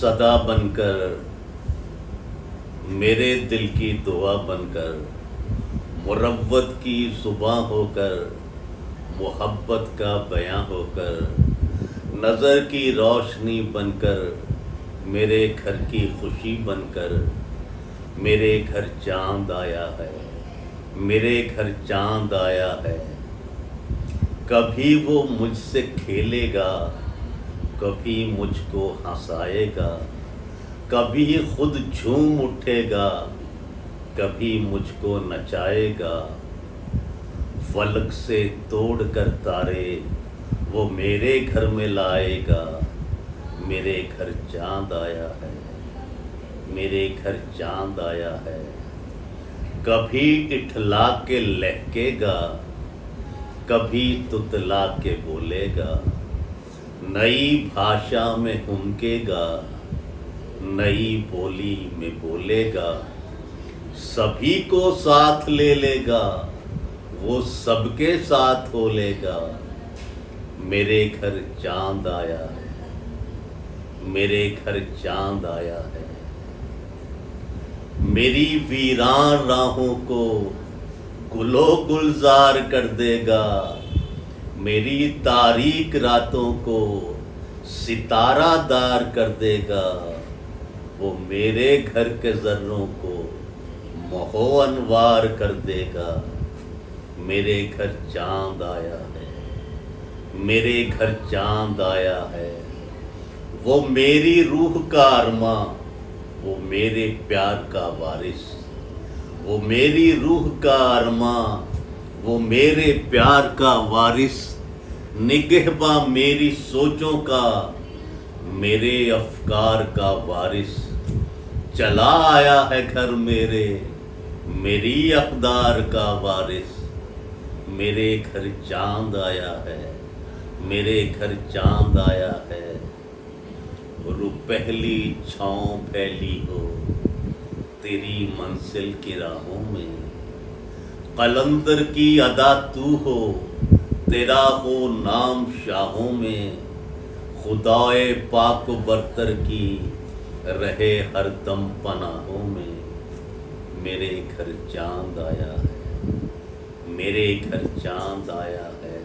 सदा बनकर, मेरे दिल की दुआ बनकर, मुरव्वत की सुबह होकर, मोहब्बत का बयां होकर, नज़र की रोशनी बनकर, मेरे घर की खुशी बनकर, मेरे घर चांद आया है, मेरे घर चांद आया है। कभी वो मुझसे खेलेगा, कभी मुझको हंसाएगा, कभी खुद झूम उठेगा, कभी मुझको नचाएगा। फलक से तोड़ कर तारे वो मेरे घर में लाएगा। मेरे घर चांद आया है, मेरे घर चांद आया है। कभी इठला के लहकेगा, कभी तुतला के बोलेगा, नई भाषा में हुमकेगा, नई बोली में बोलेगा। सभी को साथ ले लेगा, वो सबके साथ हो लेगा। मेरे घर चांद आया है, मेरे घर चांद आया है। मेरी वीरान राहों को गुलो गुलजार कर देगा, मेरी तारीक रातों को सितारा दार कर देगा। वो मेरे घर के जर्रों को महो अनवार कर देगा। मेरे घर चांद आया है, मेरे घर चांद आया है। वो मेरी रूह का अरमा, वो मेरे प्यार का वारिस। वो मेरी रूह का अरमा, वो मेरे प्यार का वारिस। निगहबा मेरी सोचों का, मेरे अफकार का वारिस। चला आया है घर मेरे, मेरी अक़दार का वारिस। मेरे घर चांद आया है, मेरे घर चांद आया है। रुपहली छाँव फैली हो तेरी मंजिल की राहों में, कलंदर की अदा तू हो, तेरा हो नाम शाहों में। खुदाए पाक बरतर की रहे हर दम पनाहों में। मेरे घर चांद आया है, मेरे घर चांद आया है।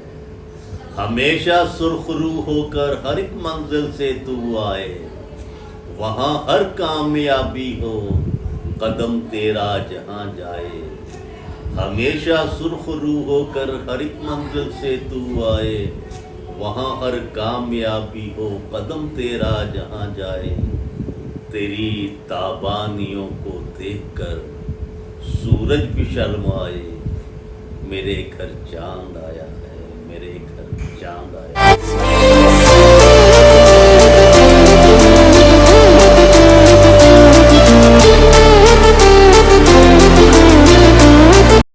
हमेशा सुरखरू होकर हर एक मंजिल से तू आए, वहाँ हर कामयाबी हो कदम तेरा जहाँ जाए। हमेशा सुरखरू होकर हर एक मंजिल से तू आए, वहाँ हर कामयाबी हो कदम तेरा जहाँ जाए। तेरी ताबानियों को देखकर सूरज भी शर्माए। मेरे घर चांद आया है, मेरे घर चांद आया है।